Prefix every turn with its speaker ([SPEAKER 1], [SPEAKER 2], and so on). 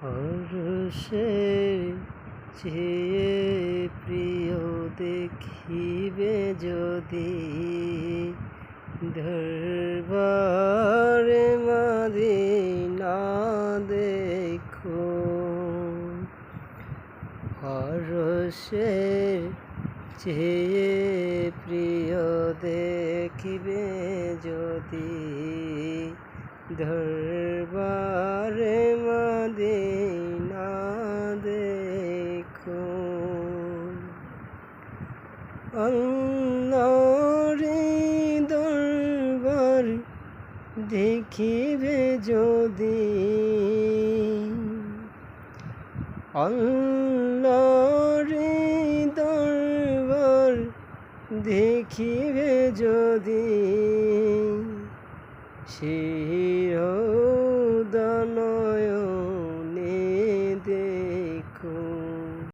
[SPEAKER 1] হর্ষের চেয়ে প্রিয় দেখিবে যদি দরবারে মদিনা দেখো। হর্ষের চেয়ে প্রিয় দেখিবে যদি দরবারে মদিনা দেখো। আল্লাহর দরবার দেখিবে যদি, আল্লাহর দরবার দেখিবে যদি, শিরোদানয়নে দেখো।